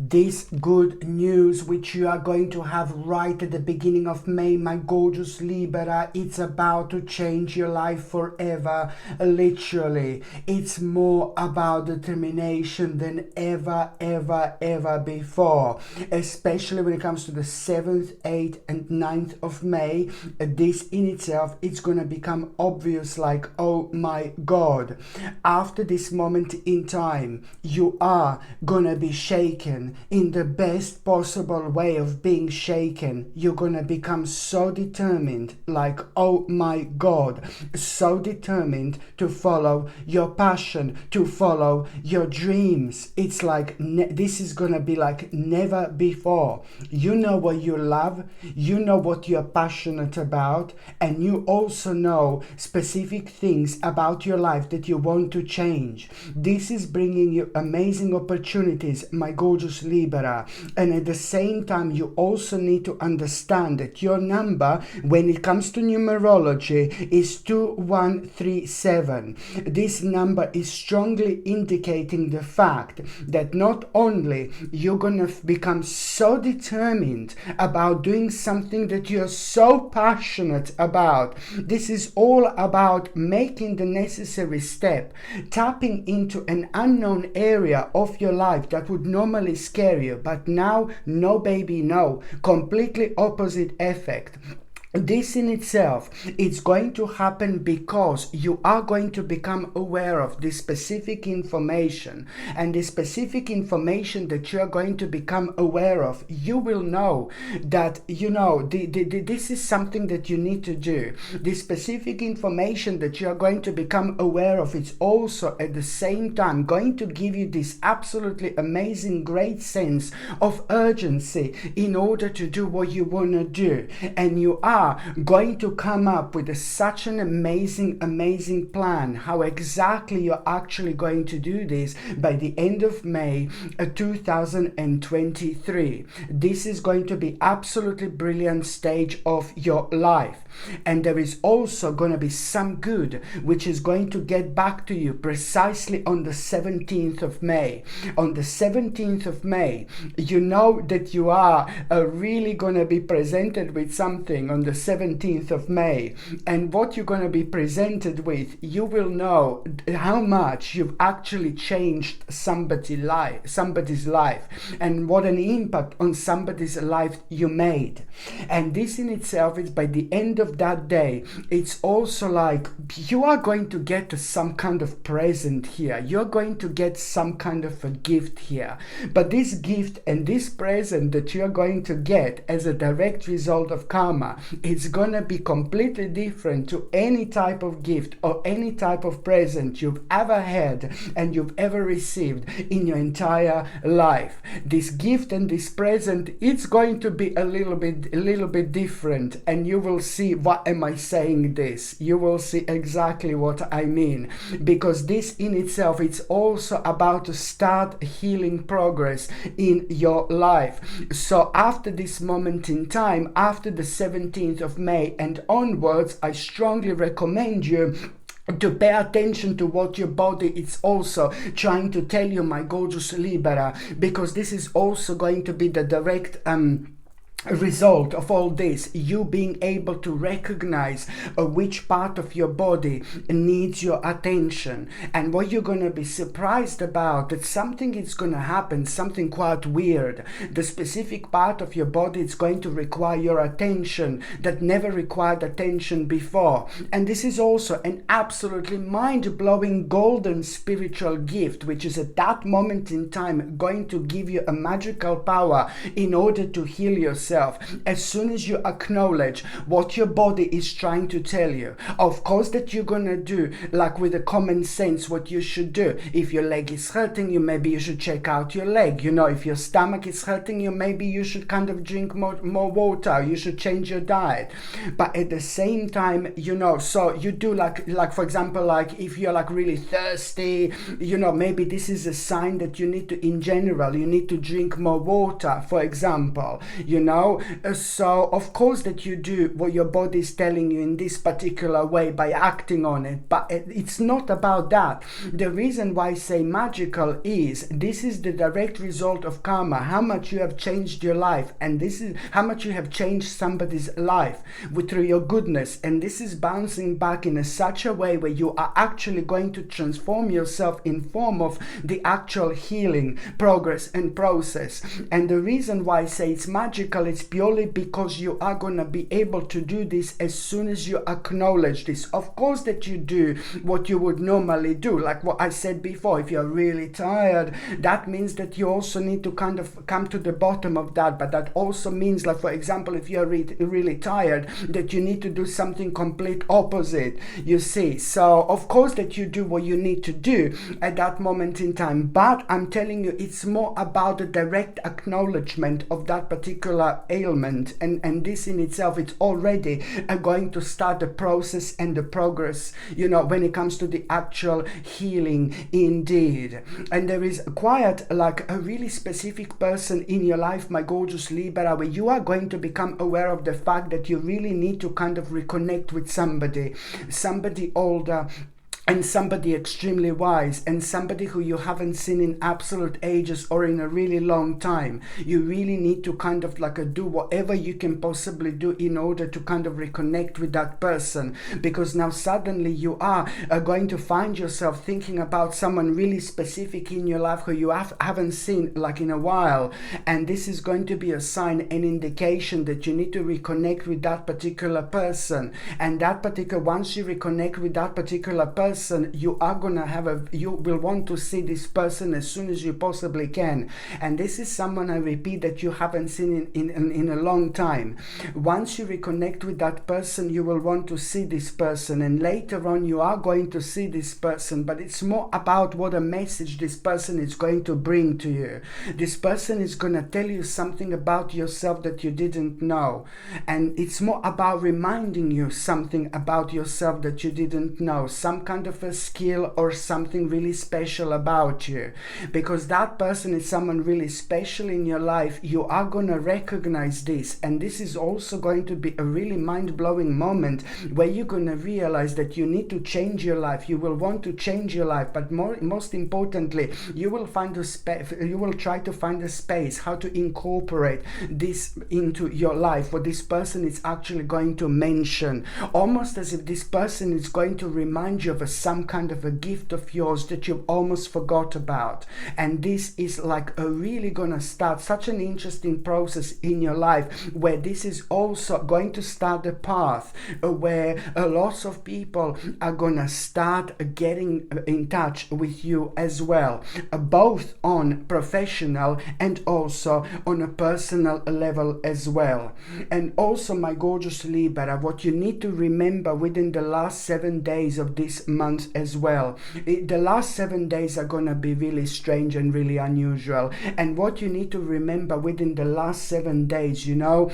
this good news which you are going to have right at the beginning of May, my gorgeous Libra, it's about to change your life forever. Literally, it's more about determination than ever before, especially when it comes to the 7th, 8th and 9th of May. This in itself, it's going to become obvious, like, oh my God, after this moment in time, you are going to be shaken in the best possible way of being shaken. You're gonna become so determined, like, oh my God, so determined to follow your passion, to follow your dreams. It's like this is gonna be like never before. You know what you love, you know what you're passionate about, and you also know specific things about your life that you want to change. This is bringing you amazing opportunities, my gorgeous Libra. And at the same time, you also need to understand that your number, when it comes to numerology, is 2137. This number is strongly indicating the fact that not only you're gonna become so determined about doing something that you're so passionate about, this is all about making the necessary step, tapping into an unknown area of your life that would normally scare you, but now, no baby, no. Completely opposite effect. This in itself, it's going to happen because you are going to become aware of this specific information, and the specific information that you are going to become aware of, you will know that, you know, this is something that you need to do. The specific information that you are going to become aware of, it's also at the same time going to give you this absolutely amazing, great sense of urgency in order to do what you want to do. And you are going to come up with such an amazing plan how exactly you're actually going to do this by the end of May 2023. This is going to be absolutely brilliant stage of your life, and there is also going to be some good which is going to get back to you precisely on the 17th of May. On the 17th of May, you know that you are really going to be presented with something on the 17th of May, and what you're going to be presented with, you will know how much you've actually changed somebody's life, and what an impact on somebody's life you made. And this in itself is, by the end of that day, it's also like you are going to get some kind of present here, you're going to get some kind of a gift here. But this gift and this present that you're going to get as a direct result of karma, it's gonna be completely different to any type of gift or any type of present you've ever had and you've ever received in your entire life. This gift and this present, it's going to be a little bit different, and you will see what am I saying this. You will see exactly what I mean, because this in itself, it's also about to start healing progress in your life. So after this moment in time, after the 17th of May and onwards, I strongly recommend you to pay attention to what your body is also trying to tell you, my gorgeous Libra, because this is also going to be the direct result of all this, you being able to recognize which part of your body needs your attention. And what you're going to be surprised about, that something is going to happen, something quite weird. The specific part of your body is going to require your attention that never required attention before. And this is also an absolutely mind-blowing golden spiritual gift, which is at that moment in time going to give you a magical power in order to heal yourself. As soon as you acknowledge what your body is trying to tell you, of course that you're gonna do, like with a common sense, what you should do. If your leg is hurting you, maybe you should check out your leg. You know, if your stomach is hurting you, maybe you should kind of drink more water, you should change your diet. But at the same time, you know, so you do like for example, like if you're like really thirsty, you know, maybe this is a sign that you need to, in general, you need to drink more water, for example, you know. know. So of course that you do what your body is telling you in this particular way by acting on it, but it's not about that. The reason why I say magical is this is the direct result of karma, how much you have changed your life, and this is how much you have changed somebody's life through your goodness, and this is bouncing back in such a way where you are actually going to transform yourself in form of the actual healing progress and process. And the reason why I say it's magical, it's purely because you are going to be able to do this as soon as you acknowledge this. Of course that you do what you would normally do, like what I said before. If you're really tired, that means that you also need to kind of come to the bottom of that. But that also means, like for example, if you're really tired, that you need to do something complete opposite, you see. So of course that you do what you need to do at that moment in time, but I'm telling you, it's more about the direct acknowledgement of that particular ailment, and this in itself, it's already going to start the process and the progress, you know, when it comes to the actual healing indeed. And there is quite like a really specific person in your life, my gorgeous Libra, where you are going to become aware of the fact that you really need to kind of reconnect with somebody older, and somebody extremely wise, and somebody who you haven't seen in absolute ages or in a really long time. You really need to kind of like do whatever you can possibly do in order to kind of reconnect with that person, because now suddenly you are going to find yourself thinking about someone really specific in your life who you haven't seen like in a while, and this is going to be a sign, an indication that you need to reconnect with that particular person. And that particular, once you reconnect with that particular person, you are gonna have you will want to see this person as soon as you possibly can. And this is someone, I repeat, that you haven't seen in a long time. Once you reconnect with that person, you will want to see this person, and later on you are going to see this person, but it's more about what a message this person is going to bring to you. This person is going to tell you something about yourself that you didn't know, and it's more about reminding you something about yourself that you didn't know, some kind of a skill or something really special about you. Because that person is someone really special in your life, you are going to recognize this, and this is also going to be a really mind-blowing moment where you're going to realize that you need to change your life. You will want to change your life, but most importantly, you will find a you will try to find a space how to incorporate this into your life, what this person is actually going to mention, almost as if this person is going to remind you of some kind of a gift of yours that you've almost forgot about. And this is like really gonna start such an interesting process in your life, where this is also going to start a path where lots of people are gonna start getting in touch with you as well, both on professional and also on a personal level as well. And also, my gorgeous Libra, what you need to remember within the last 7 days of this month as well, the last 7 days are gonna be really strange and really unusual. And what you need to remember within the last 7 days, you know,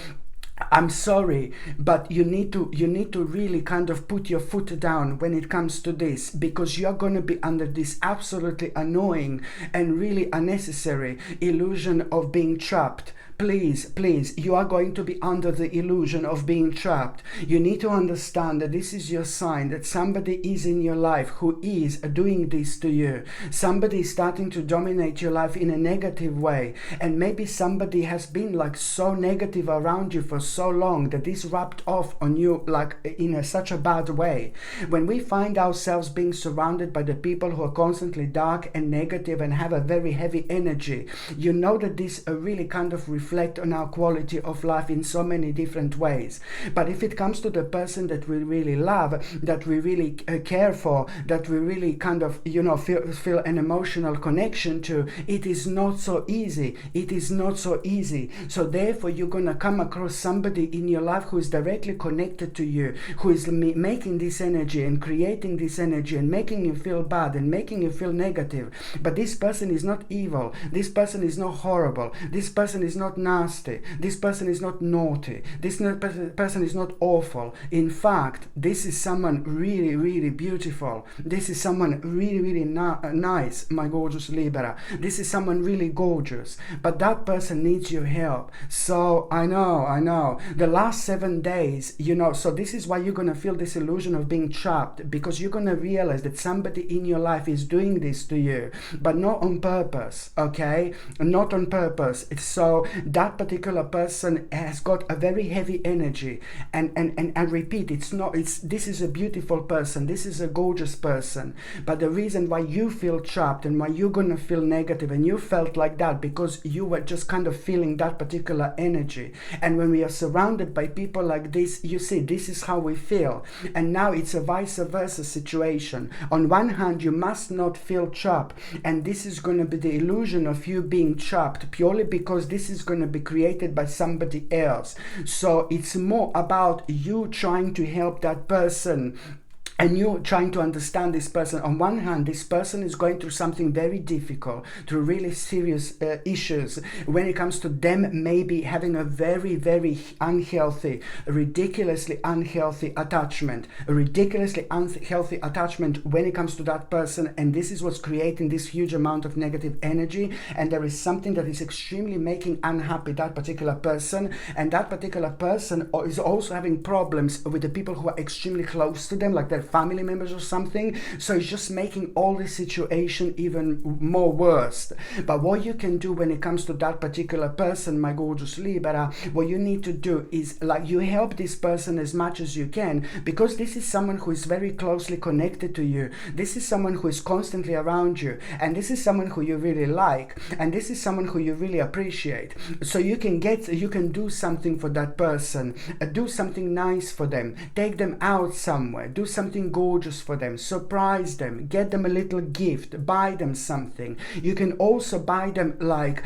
I'm sorry, but you need to really kind of put your foot down when it comes to this, because you're going to be under this absolutely annoying and really unnecessary illusion of being trapped. Please, you are going to be under the illusion of being trapped. You need to understand that this is your sign that somebody is in your life who is doing this to you. Somebody is starting to dominate your life in a negative way, and maybe somebody has been like so negative around you for so long that this rubbed off on you like in such a bad way. When we find ourselves being surrounded by the people who are constantly dark and negative and have a very heavy energy, you know that this really kind of reflect on our quality of life in so many different ways. But if it comes to the person that we really love, that we really care for, that we really kind of, you know, feel an emotional connection to, it is not so easy. It is not so easy. So therefore, you're going to come across somebody in your life who is directly connected to you, who is making this energy and creating this energy and making you feel bad and making you feel negative. But this person is not evil. This person is not horrible. This person is not not nasty. This person is not naughty. This person is not awful. In fact, this is someone really, really beautiful. This is someone really, really nice, my gorgeous Libra. This is someone really gorgeous. But that person needs your help. So I know. The last 7 days, so this is why you're going to feel this illusion of being trapped, because you're going to realize that somebody in your life is doing this to you, but not on purpose, okay? Not on purpose. So that particular person has got a very heavy energy, and I repeat, this is a beautiful person, this is a gorgeous person, but the reason why you feel trapped and why you're going to feel negative, and you felt like that because you were just kind of feeling that particular energy. And when we are surrounded by people like this, you see, this is how we feel. And now it's a vice versa situation. On one hand, you must not feel trapped, and this is going to be the illusion of you being trapped purely because this is going to be created by somebody else. So it's more about you trying to help that person, and you trying to understand this person. On one hand, this person is going through something very difficult, through really serious issues when it comes to them maybe having a very, very unhealthy, ridiculously unhealthy attachment, when it comes to that person, and this is what's creating this huge amount of negative energy. And there is something that is extremely making unhappy that particular person, and that particular person is also having problems with the people who are extremely close to them, like their family members or something. So it's just making all this situation even more worse. But what you can do when it comes to that particular person, my gorgeous Libra, what you need to do is like you help this person as much as you can, because this is someone who is very closely connected to you. This is someone who is constantly around you, and this is someone who you really like, and this is someone who you really appreciate. So you can do something for that person, do something nice for them, take them out somewhere, do something gorgeous for them, surprise them, get them a little gift, buy them something. You can also buy them like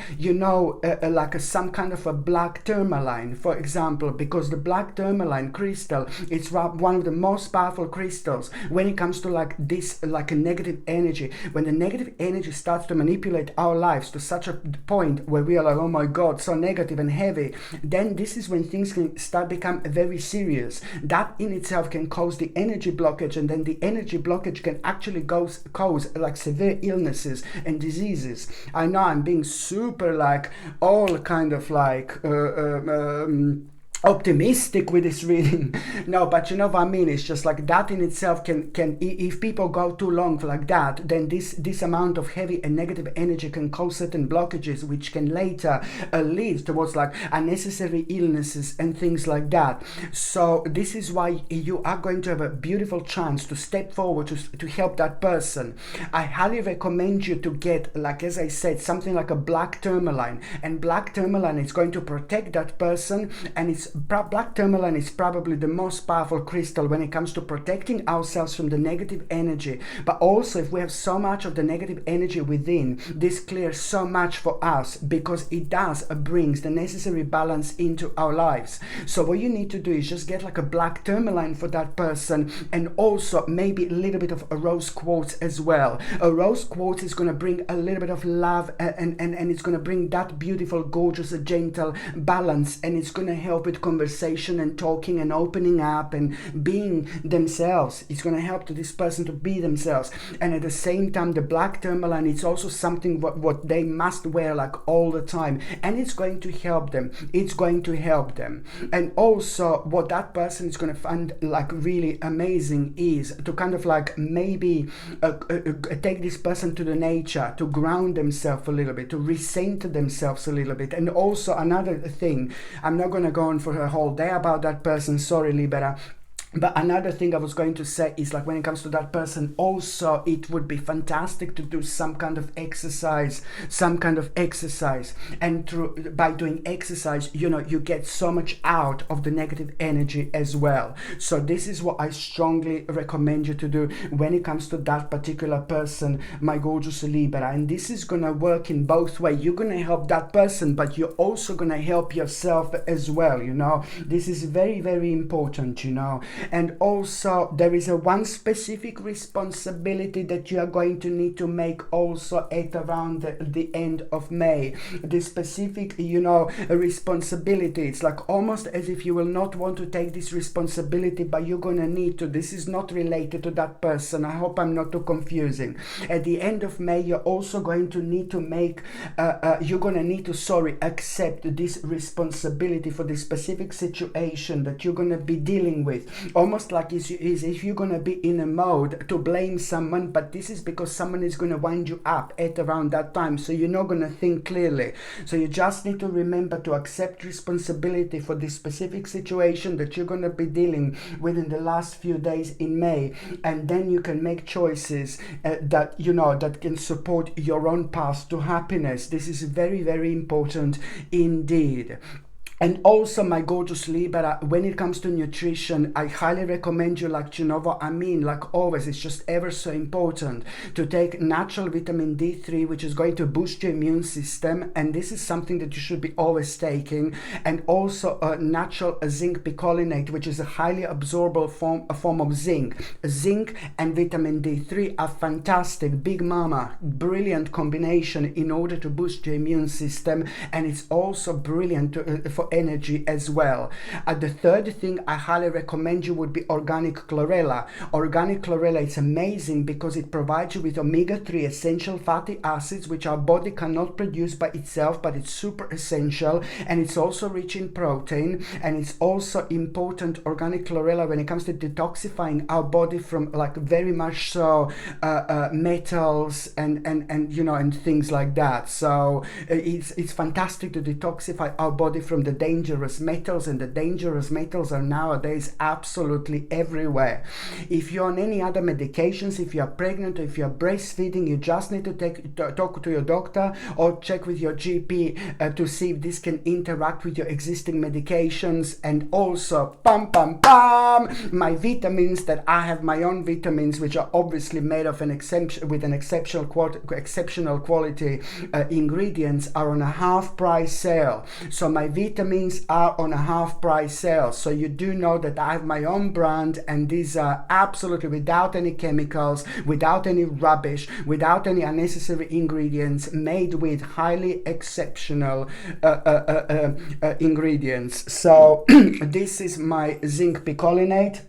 some kind of a black tourmaline, for example, because the black tourmaline crystal, it's one of the most powerful crystals when it comes to like this, like a negative energy. When the negative energy starts to manipulate our lives to such a point where we are like, oh my god, so negative and heavy, then this is when things can start become very serious. That in itself can cause the energy blockage, and then the energy blockage can actually cause like severe illnesses and diseases. I know I'm being super like all kind of like optimistic with this reading. No, but you know what I mean. It's just like that in itself can if people go too long like that, then this amount of heavy and negative energy can cause certain blockages, which can later lead towards like unnecessary illnesses and things like that. So this is why you are going to have a beautiful chance to step forward to help that person. I highly recommend you to get, like as I said, something like a black tourmaline, and black tourmaline is going to protect that person, and it's black tourmaline is probably the most powerful crystal when it comes to protecting ourselves from the negative energy. But also, if we have so much of the negative energy within, this clears so much for us, because it brings the necessary balance into our lives. So what you need to do is just get like a black tourmaline for that person, and also maybe a little bit of a rose quartz as well. A rose quartz is going to bring a little bit of love, and it's going to bring that beautiful, gorgeous, gentle balance, and it's going to help with conversation and talking and opening up and being themselves. It's going to help to this person to be themselves. And at the same time, the black tourmaline, it's also something what they must wear like all the time, and it's going to help them. And also what that person is going to find like really amazing is to kind of like maybe take this person to the nature, to ground themselves a little bit, to recenter themselves a little bit. And also another thing, I'm not going to go on for a whole day about that person, sorry Libra, but another thing I was going to say is like when it comes to that person, also it would be fantastic to do some kind of exercise, and by doing exercise, you get so much out of the negative energy as well. So this is what I strongly recommend you to do when it comes to that particular person, my gorgeous Libra. And this is gonna work in both ways. You're gonna help that person, but you're also gonna help yourself as well. This is very, very important. And also there is a one specific responsibility that you are going to need to make also at around the end of May. This specific, you know, responsibility, it's like almost as if you will not want to take this responsibility, but you're gonna need to. This is not related to that person. I hope I'm not too confusing. At the end of May, you're also going to need to make accept this responsibility for this specific situation that you're going to be dealing with. Almost like is if you're going to be in a mode to blame someone, but this is because someone is going to wind you up at around that time, so you're not going to think clearly. So you just need to remember to accept responsibility for this specific situation that you're going to be dealing with in the last few days in May, and then you can make choices that you know that can support your own path to happiness. This is very, very important indeed. And also, my gorgeous Libra, when it comes to nutrition, I highly recommend you, like, you know what I mean, like always, it's just ever so important to take natural vitamin D3, which is going to boost your immune system, and this is something that you should be always taking. And also a natural zinc picolinate, which is a highly absorbable form of zinc. Zinc and vitamin D3 are fantastic, big mama, brilliant combination in order to boost your immune system, and it's also brilliant for energy as well. The third thing I highly recommend you would be organic chlorella. Organic chlorella is amazing because it provides you with omega-3 essential fatty acids, which our body cannot produce by itself, but it's super essential, and it's also rich in protein. And it's also important, organic chlorella, when it comes to detoxifying our body from, like, very much so metals and you know, and things like that. So it's fantastic to detoxify our body from the dangerous metals, and the dangerous metals are nowadays absolutely everywhere. If you're on any other medications, if you're pregnant, or if you're breastfeeding, you just need to talk to your doctor or check with your GP to see if this can interact with your existing medications. And also, my vitamins, that I have my own vitamins, which are obviously made of an exceptional quality ingredients, are on a half price sale. So my vitamins are on a half price sale. So you do know that I have my own brand, and these are absolutely without any chemicals, without any rubbish, without any unnecessary ingredients, made with highly exceptional ingredients. So this is my zinc picolinate,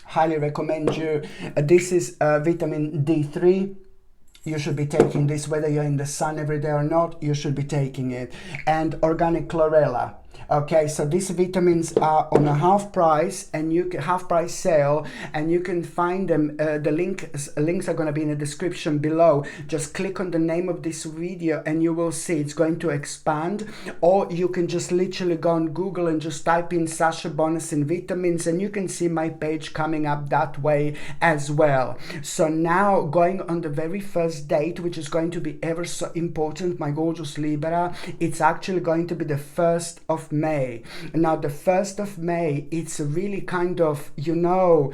highly recommend you. This is vitamin D3. You should be taking this whether you're in the sun every day or not. You should be taking it. And organic chlorella. Okay, so these vitamins are on a half price, and you can half price sale, and you can find them. The links are going to be in the description below. Just click on the name of this video and you will see it's going to expand. Or you can just literally go on Google and just type in Sasha Bonasin vitamins, and you can see my page coming up that way as well. So now, going on the very first date, which is going to be ever so important, my gorgeous Libra, it's actually going to be the 1st of May. Now, the 1st of May, it's really kind of, you know,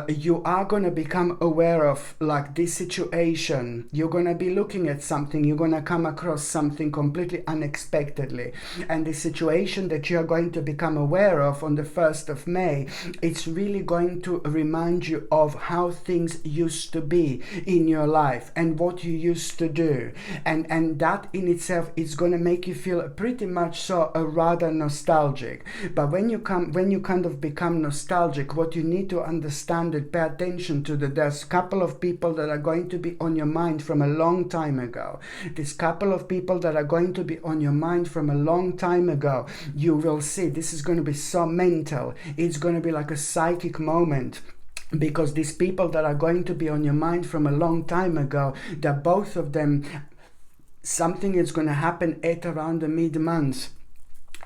you are going to become aware of, like, this situation. You're going to be looking at something, you're going to come across something completely unexpectedly. And the situation that you're going to become aware of on the 1st of May, it's really going to remind you of how things used to be in your life and what you used to do. And that in itself is going to make you feel pretty much so rather nostalgic. But when you kind of become nostalgic, what you need to understand and pay attention to, that there's a couple of people that are going to be on your mind from a long time ago. This couple of people that are going to be on your mind from a long time ago, you will see this is going to be so mental. It's going to be like a psychic moment. Because these people that are going to be on your mind from a long time ago, that both of them, something is going to happen at around the mid-month.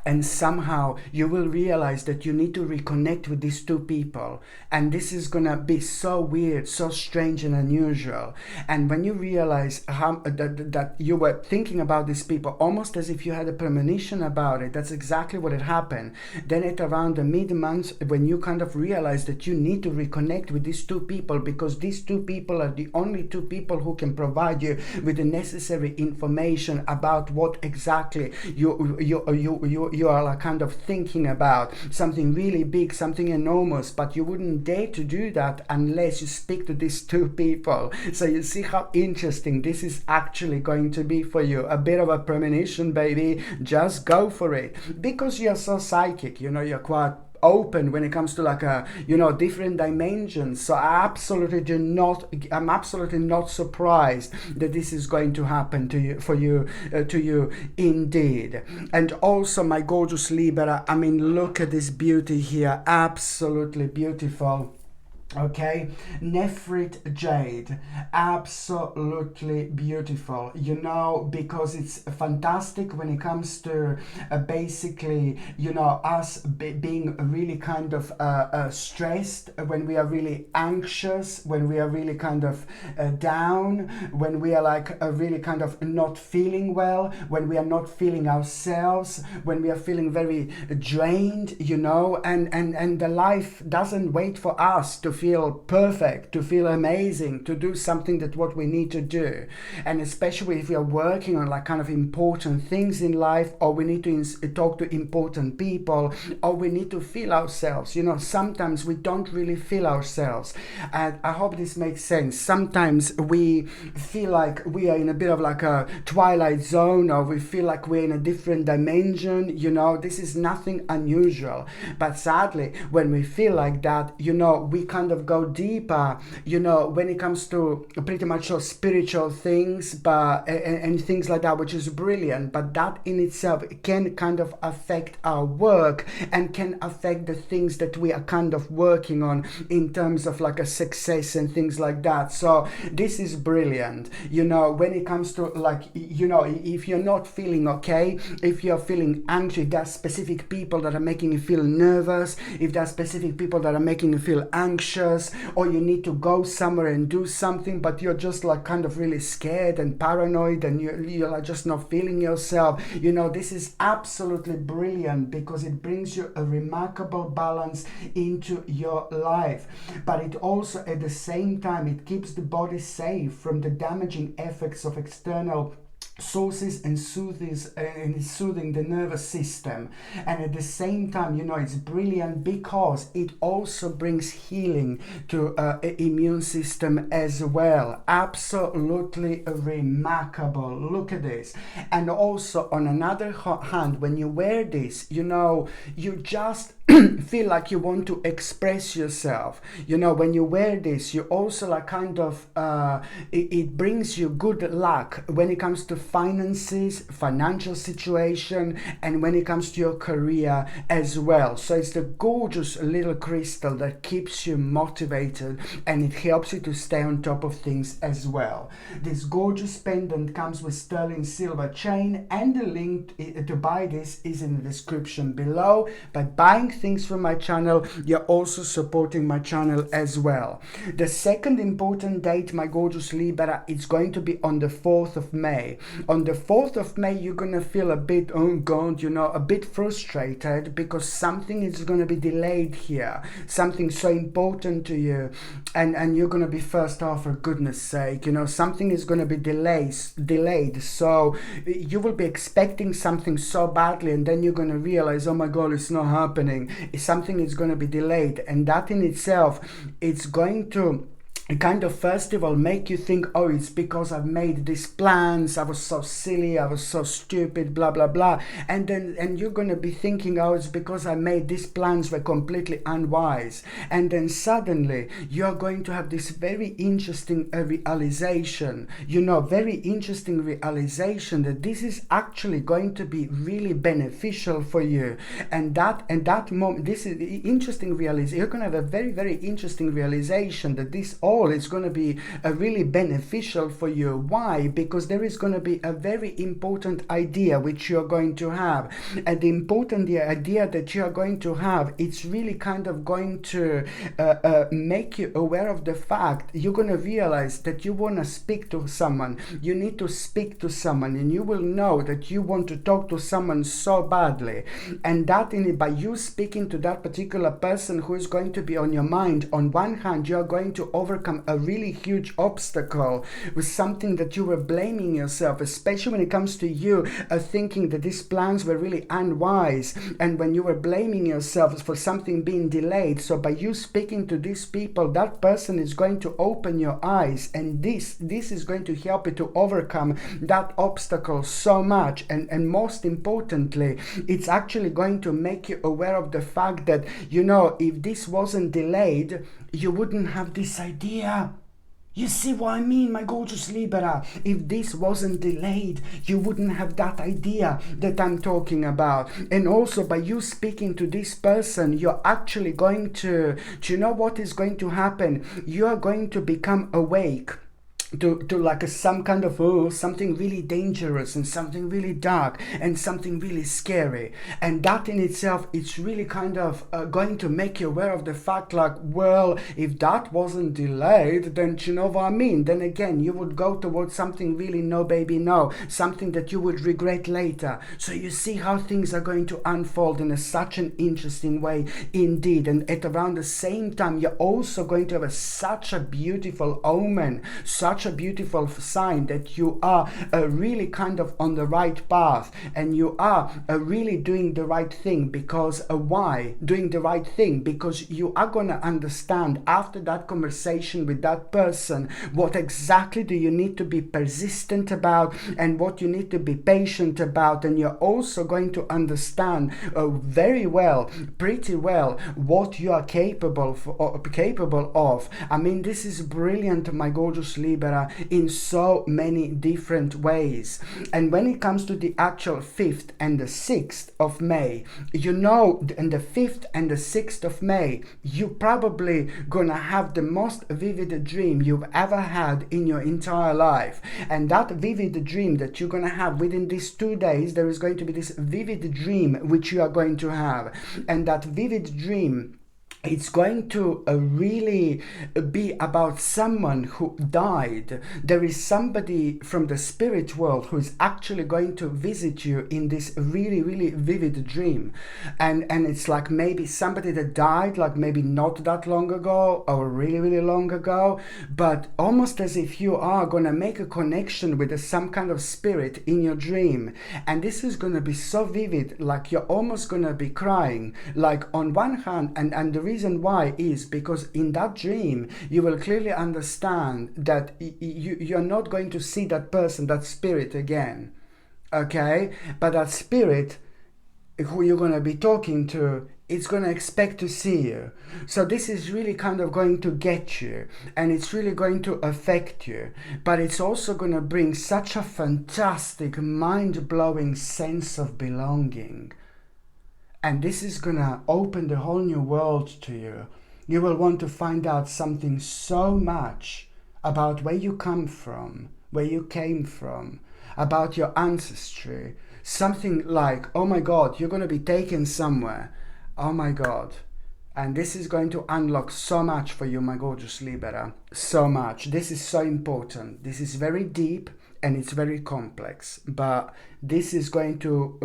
And somehow you will realize that you need to reconnect with these two people. And this is going to be so weird, so strange and unusual. And when you realize how that you were thinking about these people, almost as if you had a premonition about it, that's exactly what had happened. Then at around the mid-month, when you kind of realize that you need to reconnect with these two people, because these two people are the only two people who can provide you with the necessary information about what exactly you you are like kind of thinking about something really big, something enormous, but you wouldn't dare to do that unless you speak to these two people. So you see how interesting this is actually going to be for you. A bit of a premonition, baby. Just go for it, because you're so psychic, you're quite open when it comes to like a different dimensions. So I'm absolutely not surprised that this is going to happen to you indeed. And also, my gorgeous Libra, I mean, look at this beauty here, absolutely beautiful. Okay, Nephrit Jade, absolutely beautiful, because it's fantastic when it comes to basically, us being really kind of stressed, when we are really anxious, when we are really kind of down, when we are like really kind of not feeling well, when we are not feeling ourselves, when we are feeling very drained, and the life doesn't wait for us to feel perfect, to feel amazing, to do something that what we need to do. And especially if we are working on like kind of important things in life, or we need to talk to important people, or we need to feel ourselves. Sometimes we don't really feel ourselves. And I hope this makes sense. Sometimes we feel like we are in a bit of like a twilight zone, or we feel like we're in a different dimension. This is nothing unusual. But sadly, when we feel like that, we kind of go deeper, when it comes to pretty much spiritual things, but and things like that, which is brilliant. But that in itself can kind of affect our work, and can affect the things that we are kind of working on in terms of like a success and things like that. So this is brilliant, when it comes to like, if you're not feeling okay, if you're feeling anxious, if there are specific people that are making you feel nervous, if there are specific people that are making you feel anxious, or you need to go somewhere and do something, but you're just like kind of really scared and paranoid, and you're like just not feeling yourself, this is absolutely brilliant, because it brings you a remarkable balance into your life. But it also, at the same time, it keeps the body safe from the damaging effects of external sources, and soothing the nervous system. And at the same time, it's brilliant because it also brings healing to immune system as well. Absolutely remarkable. Look at this. And also, on another hand, when you wear this, you just feel like you want to express yourself. When you wear this, you also like kind of it brings you good luck when it comes to finances, financial situation, and when it comes to your career as well. So it's the gorgeous little crystal that keeps you motivated, and it helps you to stay on top of things as well. This gorgeous pendant comes with sterling silver chain, and the link to buy this is in the description below. By buying things from my channel, you're also supporting my channel as well. The second important date, my gorgeous Libra, it's going to be on the 4th of May. On the 4th of May, you're going to feel a bit, a bit frustrated, because something is going to be delayed here. Something so important to you. And you're going to be first off, for goodness sake, something is going to be delayed. So you will be expecting something so badly, and then you're going to realize, oh my God, it's not happening. Something is going to be delayed. And that in itself, it's going to kind of first of all make you think, oh, it's because I've made these plans, I was so silly, I was so stupid, blah blah blah, and you're gonna be thinking, oh, it's because I made these plans were completely unwise. And then suddenly you're going to have this very interesting realization, very interesting realization that this is actually going to be really beneficial for you. And that moment, this is interesting realization. You're gonna have a very, very interesting realization that this all is going to be really beneficial for you. Why? Because there is going to be a very important idea which you're going to have, and the idea that you are going to have, it's really kind of going to make you aware of the fact. You're going to realize that you want to speak to someone, you need to speak to someone, and you will know that you want to talk to someone so badly, and that by you speaking to that particular person who is going to be on your mind, on one hand you are going to overcome overcome a really huge obstacle with something that you were blaming yourself, especially when it comes to you thinking that these plans were really unwise, and when you were blaming yourself for something being delayed. So by you speaking to these people, that person is going to open your eyes, and this is going to help you to overcome that obstacle so much. And most importantly, it's actually going to make you aware of the fact that, you know, if this wasn't delayed, you wouldn't have this idea. You see what I mean, my gorgeous Libra? If this wasn't delayed, you wouldn't have that idea that I'm talking about. And also, by you speaking to this person, you're actually going to you know what is going to happen? You are going to become awake to like some kind of something really dangerous and something really dark and something really scary. And that in itself, it's really kind of going to make you aware of the fact, like, well, if that wasn't delayed, then you know what I mean? Then again, you would go towards something really no baby no, something that you would regret later. So you see how things are going to unfold in such an interesting way indeed. And at around the same time, you're also going to have such a beautiful omen, such a beautiful sign that you are really kind of on the right path, and you are really doing the right thing. Because why doing the right thing? Because you are going to understand after that conversation with that person what exactly do you need to be persistent about and what you need to be patient about. And you're also going to understand very well, pretty well, what you are capable of. I mean, this is brilliant, my gorgeous Libra, in so many different ways. And when it comes to the actual 5th and the 6th of May, you know, and the 5th and the 6th of May, you probably gonna have the most vivid dream you've ever had in your entire life. And that vivid dream that you're gonna have within these 2 days, there is going to be this vivid dream which you are going to have. And that vivid dream, it's going to really be about someone who died. There is somebody from the spirit world who is actually going to visit you in this really, really vivid dream. And it's like maybe somebody that died, like maybe not that long ago or really, really long ago, but almost as if you are going to make a connection with some kind of spirit in your dream. And this is going to be so vivid, like you're almost going to be crying. Like on one hand, and the reason why is because in that dream you will clearly understand that you're not going to see that person, that spirit again, okay? But that spirit who you're going to be talking to, it's going to expect to see you. So this is really kind of going to get you, and it's really going to affect you, but it's also going to bring such a fantastic, mind-blowing sense of belonging. And this is gonna open the whole new world to you. You will want to find out something so much about where you come from, where you came from, about your ancestry. Something like, oh my God, you're gonna be taken somewhere. Oh my God. And this is going to unlock so much for you, my gorgeous Libra. So much. This is so important. This is very deep and it's very complex, but this is going to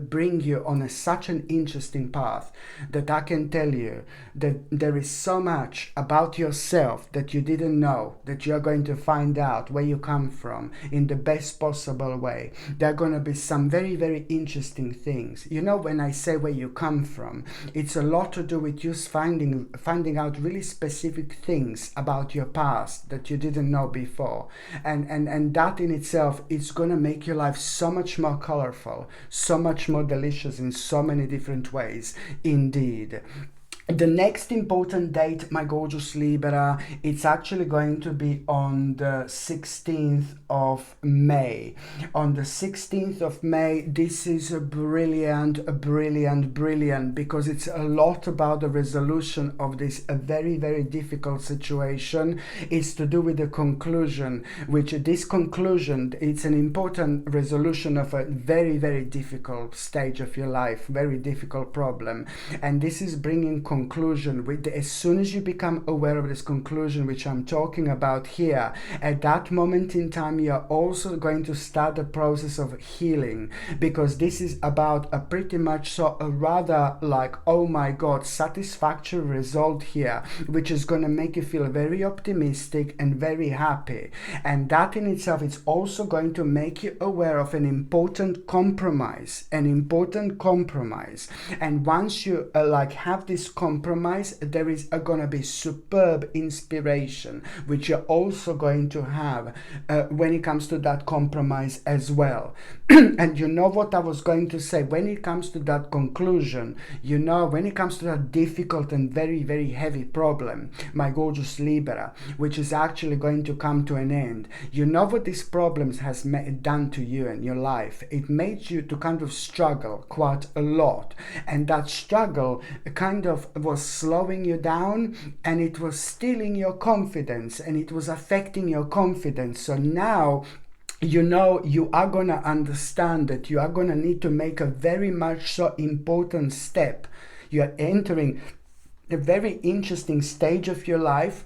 bring you on such an interesting path that I can tell you that there is so much about yourself that you didn't know, that you're going to find out where you come from in the best possible way. There are going to be some very, very interesting things. You know, when I say where you come from, it's a lot to do with you finding out really specific things about your past that you didn't know before. And that in itself is going to make your life so much more colorful, so much more delicious in so many different ways indeed. The next important date, my gorgeous Libra, it's actually going to be on the 16th of May. On the 16th of May, this is a brilliant, because it's a lot about the resolution of this very, very difficult situation. It's to do with the conclusion, which this conclusion, it's an important resolution of a very, very difficult stage of your life, very difficult problem. And this is bringing conclusion conclusion, as soon as you become aware of this conclusion which I'm talking about here, at that moment in time you're also going to start the process of healing, because this is about a pretty much so a rather like, oh my god, satisfactory result here, which is going to make you feel very optimistic and very happy. And that in itself is also going to make you aware of an important compromise. And once you have this compromise, there is going to be superb inspiration which you're also going to have when it comes to that compromise as well. And you know what I was going to say, when it comes to that conclusion, you know, when it comes to that difficult and very, very heavy problem, my gorgeous Libra, which is actually going to come to an end, you know what these problems has done to you and your life. It made you to kind of struggle quite a lot, and that struggle kind of was slowing you down, and it was stealing your confidence, and it was affecting your confidence. So now, you know, you are going to understand that you are going to need to make a very much so important step. You are entering a very interesting stage of your life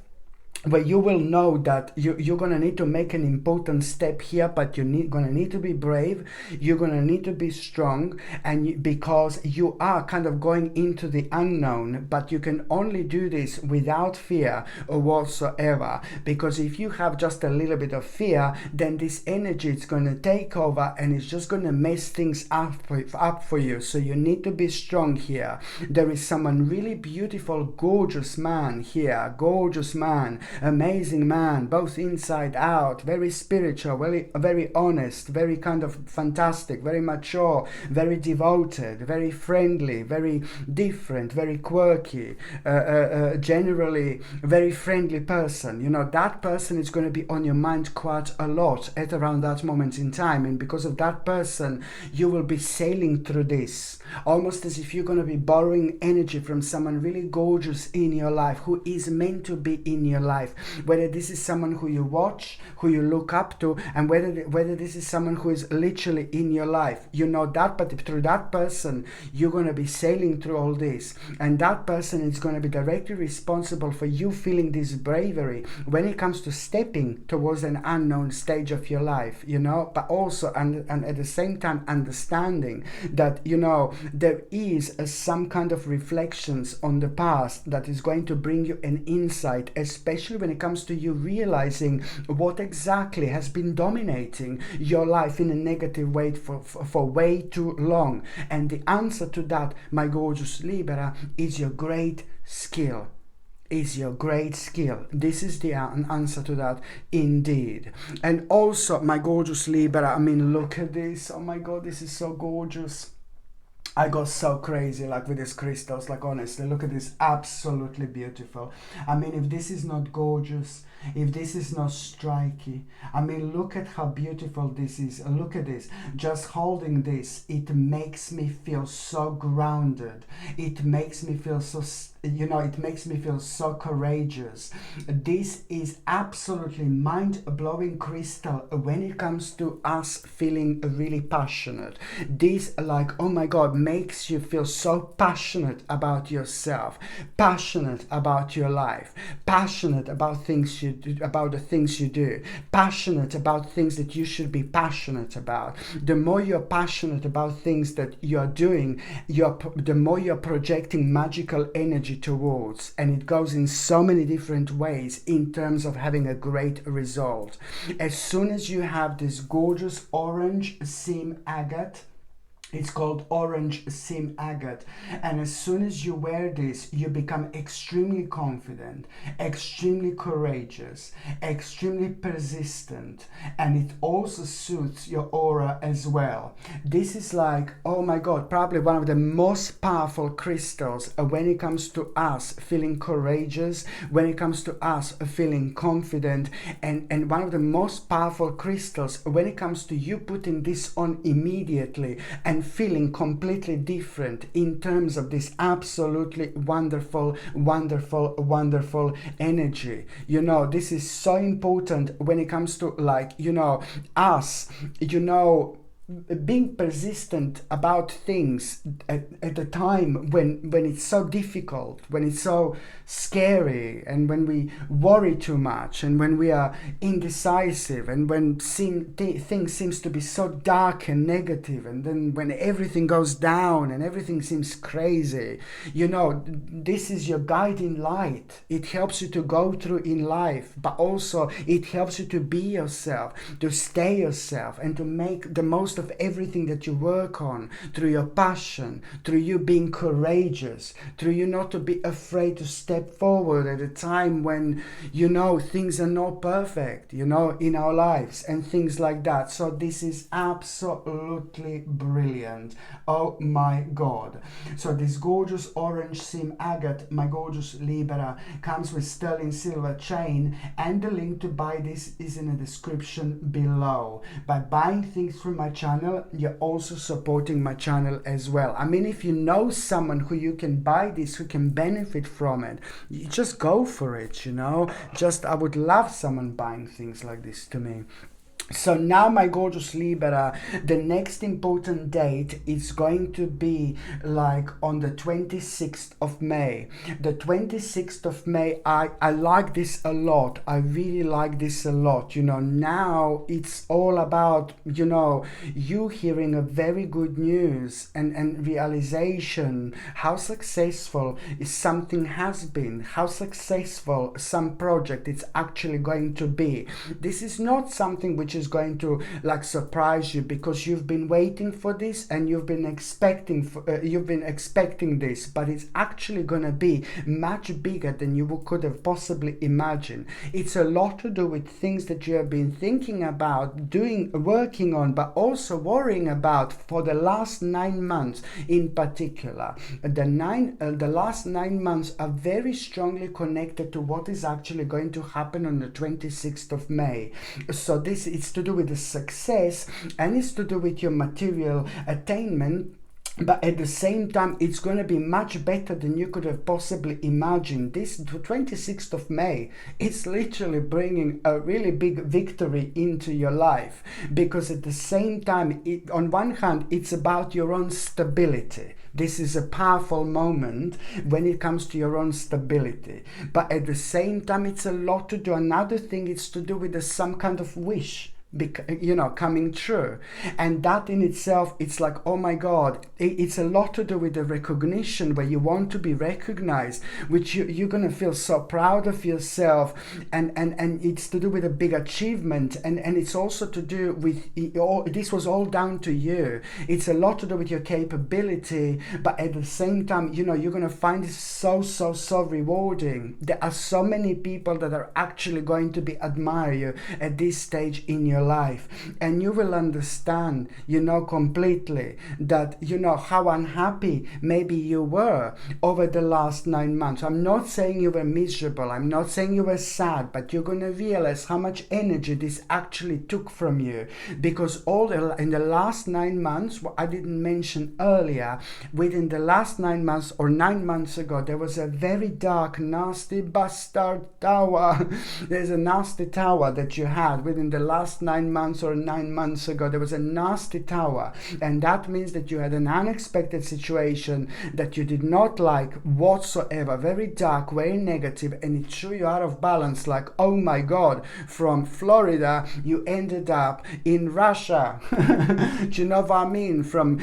where you will know that you're going to need to make an important step here, but you're going to need to be brave, you're going to need to be strong, and because you are kind of going into the unknown, but you can only do this without fear or whatsoever, because if you have just a little bit of fear, then this energy is going to take over and it's just going to mess things up for you. So you need to be strong here. There is someone really beautiful, gorgeous man here, gorgeous man, amazing man, both inside out, very spiritual, very honest, very kind of fantastic, very mature, very devoted, very friendly, very different, very quirky, generally very friendly person. You know, that person is going to be on your mind quite a lot at around that moment in time, and because of that person you will be sailing through this almost as if you're going to be borrowing energy from someone really gorgeous in your life, who is meant to be in your life. Whether this is someone who you watch, who you look up to, and whether this is someone who is literally in your life, you know that, but through that person you're going to be sailing through all this, and that person is going to be directly responsible for you feeling this bravery when it comes to stepping towards an unknown stage of your life, you know, but also and at the same time understanding that, you know, there is some kind of reflections on the past that is going to bring you an insight, especially when it comes to you realizing what exactly has been dominating your life in a negative way for way too long. And the answer to that, my gorgeous Libra, is your great skill. Is your great skill. This is the answer to that indeed. And also, my gorgeous Libra, I mean, look at this. Oh my god, this is so gorgeous. I got so crazy like with these crystals, like honestly, look at this, absolutely beautiful. I mean, if this is not gorgeous, if this is not striky, I mean, look at how beautiful this is. Look at this, just holding this, it makes me feel so grounded. It makes me feel so, you know, it makes me feel so courageous. This is absolutely mind-blowing crystal when it comes to us feeling really passionate. This, like, oh my god, makes you feel so passionate about yourself, passionate about your life, passionate about things you do, about the things you do, passionate about things that you should be passionate about. The more you're passionate about things that you're doing, the more you're projecting magical energy towards, and it goes in so many different ways in terms of having a great result. As soon as you have this gorgeous orange seam agate, it's called orange seam agate, and as soon as you wear this, you become extremely confident, extremely courageous, extremely persistent, and it also suits your aura as well. This is like, oh my god, probably one of the most powerful crystals when it comes to us feeling courageous, when it comes to us feeling confident, and one of the most powerful crystals when it comes to you putting this on immediately and feeling completely different in terms of this absolutely wonderful, wonderful, wonderful energy. You know, this is so important when it comes to, like, you know, us, you know, being persistent about things at a time when it's so difficult, when it's so scary, and when we worry too much, and when we are indecisive, and when things seems to be so dark and negative, and then when everything goes down and everything seems crazy, this is your guiding light. It helps you to go through in life, but also it helps you to be yourself, to stay yourself, and to make the most of everything that you work on, through your passion, through you being courageous, through you not to be afraid to step forward at a time when things are not perfect, in our lives and things like that. So this is absolutely brilliant. Oh my God. So this gorgeous orange seam agate, my gorgeous Libra, comes with sterling silver chain, and the link to buy this is in the description below. By buying things from my channel, you're also supporting my channel as well. I mean, if you know someone who you can buy this, who can benefit from it, you just go for it, I would love someone buying things like this to me. So now, my gorgeous Libra, the next important date is going to be like on the 26th of May. The 26th of May, I like this a lot. I really like this a lot. Now it's all about, you hearing a very good news and realization, how successful something has been, how successful some project it's actually going to be. This is not something which is going to surprise you, because you've been waiting for this and you've been expecting this, but it's actually going to be much bigger than you could have possibly imagined. It's a lot to do with things that you have been thinking about working on, but also worrying about for the last 9 months in particular. The last 9 months are very strongly connected to what is actually going to happen on the 26th of May. So it's to do with the success, and it's to do with your material attainment. But at the same time, it's going to be much better than you could have possibly imagined. This 26th of May, it's literally bringing a really big victory into your life, because at the same time, on one hand, it's about your own stability. This is a powerful moment when it comes to your own stability. But at the same time, it's a lot to do. Another thing, it's to do with some kind of wish, coming true. And that in itself, it's like, oh my God, it's a lot to do with the recognition, where you want to be recognized, which you're going to feel so proud of yourself, and it's to do with a big achievement, and it's also to do with, this was all down to you. It's a lot to do with your capability, but at the same time, you're going to find it so rewarding. There are so many people that are actually going to admire you at this stage in your life, and you will understand, completely that, how unhappy maybe you were over the last 9 months. I'm not saying you were miserable, I'm not saying you were sad, but you're going to realize how much energy this actually took from you, because in the last 9 months, what I didn't mention earlier, within the last 9 months or 9 months ago, there was a very dark, nasty bastard tower. There's a nasty tower that you had within the last 9 months or 9 months ago. There was a nasty tower, and that means that you had an unexpected situation that you did not like whatsoever, very dark, very negative, and it threw you out of balance. Like, oh my God, from Florida you ended up in Russia. Do you know what I mean? From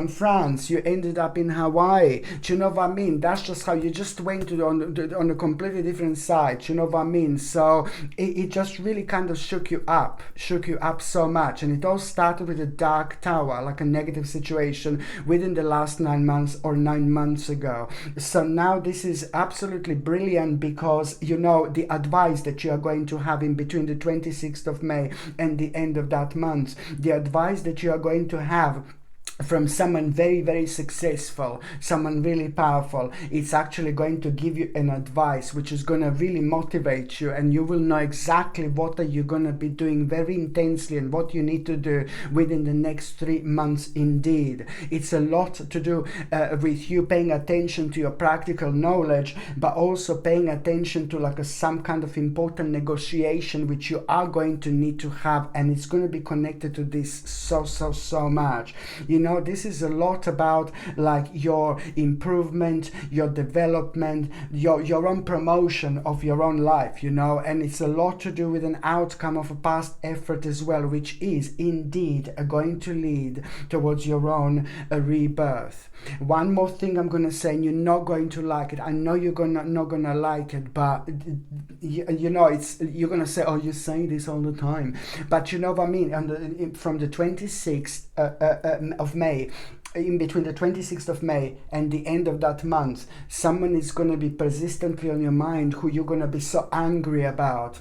France you ended up in Hawaii. Do you know what I mean? That's just how you just went on a completely different side. Do you know what I mean? So it just really kind of shook you up so much, and it all started with a dark tower, like a negative situation within the last 9 months or 9 months ago. So now this is absolutely brilliant, because the advice that you are going to have in between the 26th of May and the end of that month, the advice that you are going to have from someone very, very successful, someone really powerful. It's actually going to give you an advice which is going to really motivate you, and you will know exactly what are you going to be doing very intensely and what you need to do within the next 3 months. Indeed, it's a lot to do with you paying attention to your practical knowledge, but also paying attention to like some kind of important negotiation which you are going to need to have, and it's going to be connected to this so much. You know, this is a lot about like your improvement, your development, your own promotion of your own life, you know, and it's a lot to do with an outcome of a past effort as well, which is indeed going to lead towards your own rebirth. One more thing I'm going to say, and you're not going to like it. I know you're not going to like it, but you know, you're going to say, oh, you say this all the time, but you know what I mean. From the 26th of May, in between the 26th of May and the end of that month, someone is going to be persistently on your mind who you're going to be so angry about.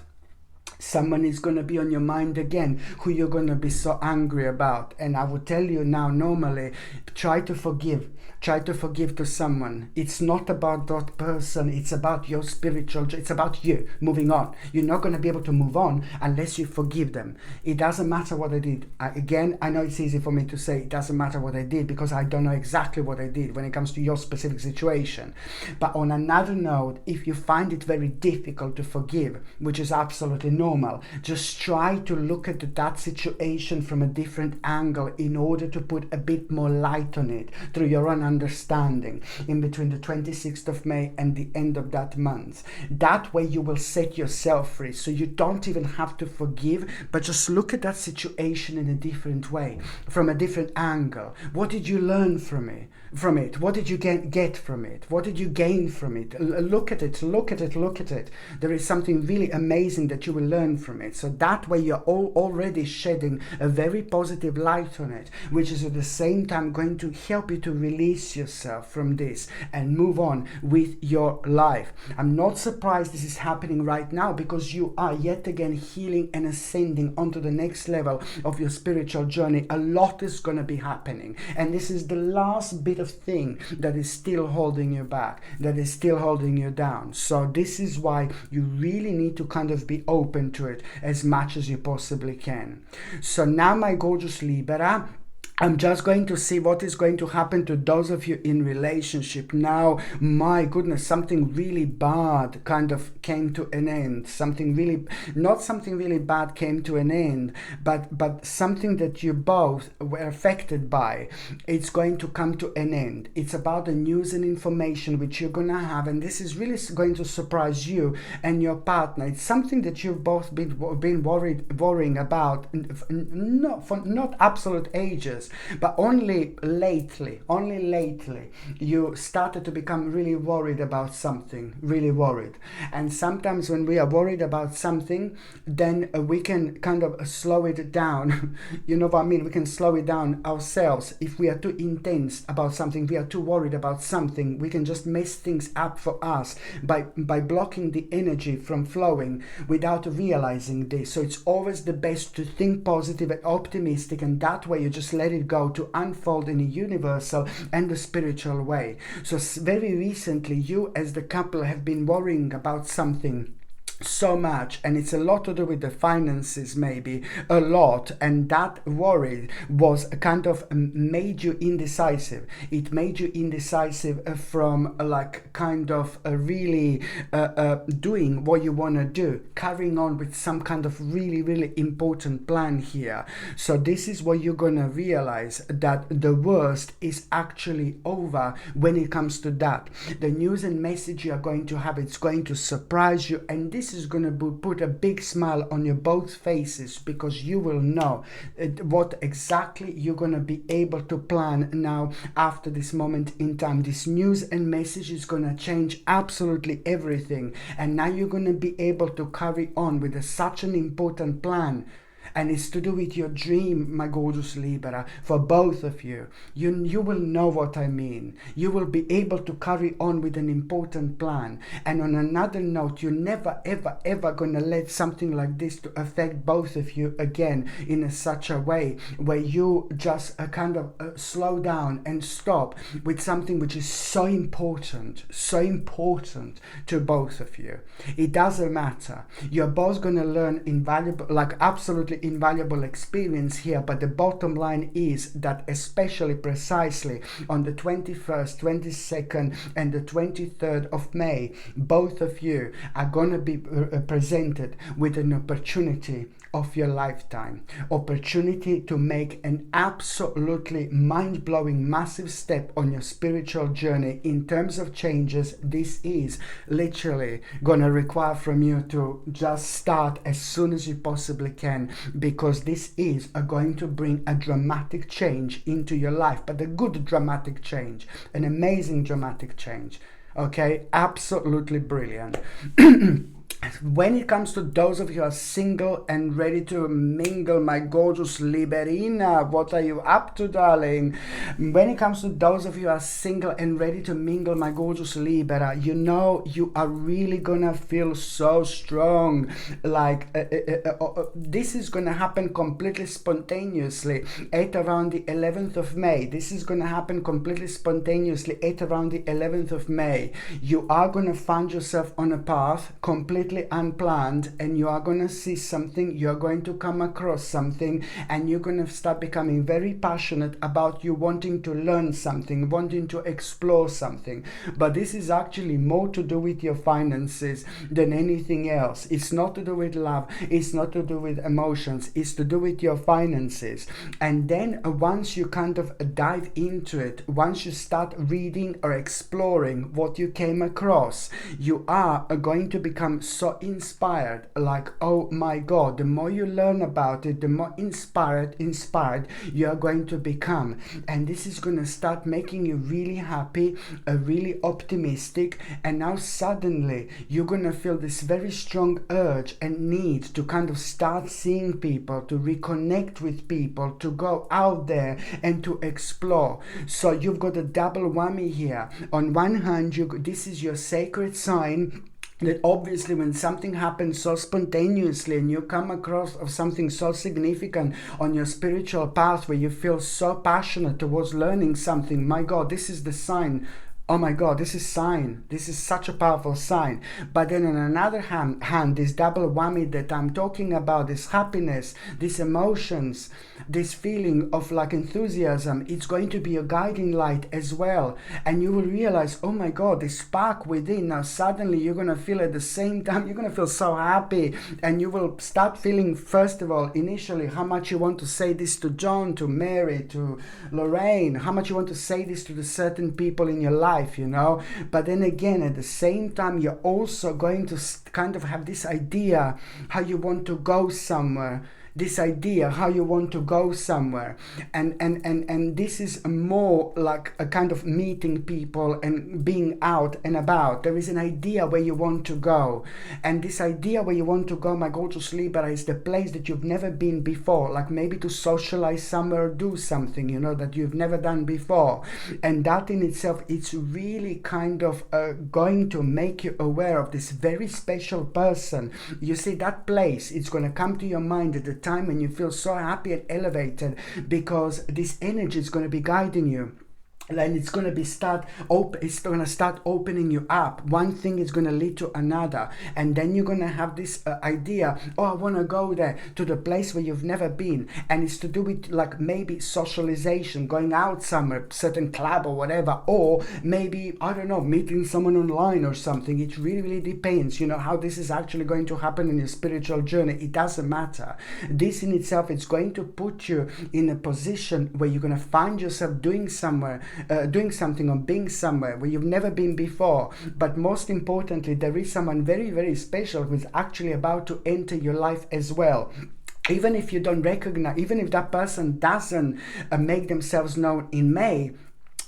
Someone is going to be on your mind again who you're going to be so angry about. And I will tell you now, normally, try to forgive to someone. It's not about that person, it's about your spiritual, it's about you moving on. You're not going to be able to move on unless you forgive them. It doesn't matter what I did. Again, I know it's easy for me to say it doesn't matter what I did because I don't know exactly what I did when it comes to your specific situation. But on another note, if you find it very difficult to forgive, which is absolutely normal, just try to look at that situation from a different angle in order to put a bit more light on it through your own understanding in between the 26th of May and the end of that month. That way you will set yourself free, so you don't even have to forgive, but just look at that situation in a different way, from a different angle. What did you learn from it? What did you get from it? What did you gain from it? Look at it. There is something really amazing that you will learn from it. So that way you're already shedding a very positive light on it, which is at the same time going to help you to release yourself from this and move on with your life. I'm not surprised this is happening right now, because you are yet again healing and ascending onto the next level of your spiritual journey. A lot is going to be happening, and this is the last bit of thing that is still holding you back, that is still holding you down. So this is why you really need to kind of be open to it as much as you possibly can. So now, my gorgeous Libra, I'm just going to see what is going to happen to those of you in relationship. Now, my goodness, something really bad kind of came to an end. Not something really bad came to an end, but something that you both were affected by. It's going to come to an end. It's about the news and information which you're going to have, and this is really going to surprise you and your partner. It's something that you've both been worrying about, not absolute ages, but only lately you started to become really worried about something, really worried. And sometimes when we are worried about something, then we can kind of slow it down. You know what I mean? We can slow it down ourselves. If we are too intense about something, we are too worried about something, we can just mess things up for us by blocking the energy from flowing without realizing this. So it's always the best to think positive and optimistic, and that way you just let it go to unfold in a universal and a spiritual way. So very recently, you as the couple have been worrying about something so much, and it's a lot to do with the finances, maybe a lot, and that worry was kind of made you indecisive. It made you indecisive from like kind of really doing what you want to do, carrying on with some kind of really important plan here. So this is what you're gonna realize, that the worst is actually over when it comes to that. The news and message you are going to have, it's going to surprise you, and this is going to put a big smile on your both faces, because you will know what exactly you're going to be able to plan now after this moment in time. This news and message is going to change absolutely everything, and now you're going to be able to carry on with such an important plan. and it's to do with your dream, my gorgeous Libra, for both of you. You will know what I mean. You will be able to carry on with an important plan. And on another note, you're never ever gonna let something like this to affect both of you again in such a way where you just kind of slow down and stop with something which is so important to both of you. It doesn't matter. You're both gonna learn invaluable, like absolutely invaluable experience here, but the bottom line is that especially precisely on the 21st, 22nd and the 23rd of May, both of you are gonna be presented with an opportunity of your lifetime. Opportunity to make an absolutely mind-blowing massive step on your spiritual journey in terms of changes. This is literally gonna require from you to just start as soon as you possibly can, because this is going to bring a dramatic change into your life, but a good dramatic change, an amazing dramatic change. Okay, absolutely brilliant. When it comes to those of you who are single and ready to mingle, my gorgeous Liberina, what are you up to, darling? When it comes to those of you who are single and ready to mingle, my gorgeous Libra, you know you are really gonna feel so strong. Like this is gonna happen completely spontaneously at around the 11th of May. This is gonna happen completely spontaneously at around the 11th of May. You are gonna find yourself on a path completely unplanned, and you are going to see something, you're going to come across something, and you're going to start becoming very passionate about you wanting to learn something, wanting to explore something. But this is actually more to do with your finances than anything else. It's not to do with love, it's not to do with emotions, it's to do with your finances. And then once you kind of dive into it, once you start reading or exploring what you came across, you are going to become so inspired, like, oh my God, the more you learn about it, the more inspired you are going to become. And this is going to start making you really happy, really optimistic. And now suddenly you're going to feel this very strong urge and need to kind of start seeing people, to reconnect with people, to go out there and to explore. So you've got a double whammy here. On one hand, this is your sacred sign, that obviously when something happens so spontaneously and you come across of something so significant on your spiritual path where you feel so passionate towards learning something, my God, this is the sign. Oh my God, this is sign. This is such a powerful sign. But then on another hand, this double whammy that I'm talking about, this happiness, these emotions, this feeling of like enthusiasm, it's going to be a guiding light as well. And you will realize, oh my God, this spark within. Now suddenly you're going to feel at the same time, you're going to feel so happy. And you will start feeling, first of all, initially, how much you want to say this to John, to Mary, to Lorraine, how much you want to say this to the certain people in your life, you know. But then again, at the same time, you're also going to kind of have this idea how you want to go somewhere. This idea how you want to go somewhere, and this is more like a kind of meeting people and being out and about. There is an idea where you want to go, and this idea where you want to go, my gorgeous Libra, is the place that you've never been before, like maybe to socialize somewhere, do something, you know, that you've never done before. And that in itself, it's really kind of going to make you aware of this very special person. You see, that place, it's going to come to your mind at the time when you feel so happy and elevated, because this energy is going to be guiding you. And it's going to be start opening you up. One thing is going to lead to another, and then you're going to have this idea, oh, I want to go there, to the place where you've never been. And it's to do with like maybe socialization, going out somewhere, certain club or whatever, or maybe, I don't know, meeting someone online or something. It really depends, you know, how this is actually going to happen in your spiritual journey. It doesn't matter. This in itself, it's going to put you in a position where you're going to find yourself doing something or being somewhere where you've never been before. But most importantly, there is someone very special who's actually about to enter your life as well. Even if you don't recognize, even if that person doesn't make themselves known in May,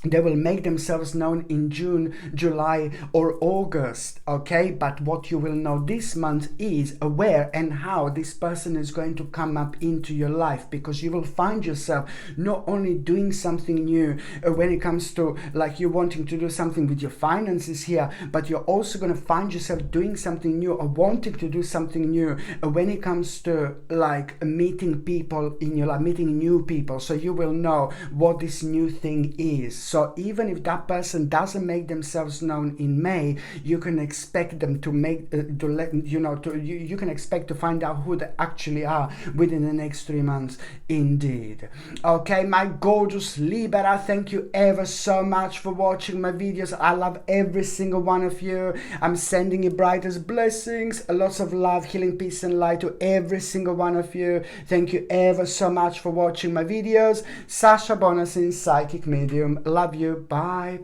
They will make themselves known in June, July, or August, okay? But what you will know this month is where and how this person is going to come up into your life, because you will find yourself not only doing something new when it comes to like you wanting to do something with your finances here, but you're also going to find yourself doing something new or wanting to do something new when it comes to like meeting people in your life, meeting new people. So you will know what this new thing is. So even if that person doesn't make themselves known in May, you can expect them to make to let you know you can expect to find out who they actually are within the next 3 months indeed. Okay, my gorgeous Libra, thank you ever so much for watching my videos. I love every single one of you. I'm sending you brightest blessings, lots of love, healing, peace and light to every single one of you. Thank you ever so much for watching my videos. Sasha Bonasin, psychic medium. Love you. Bye.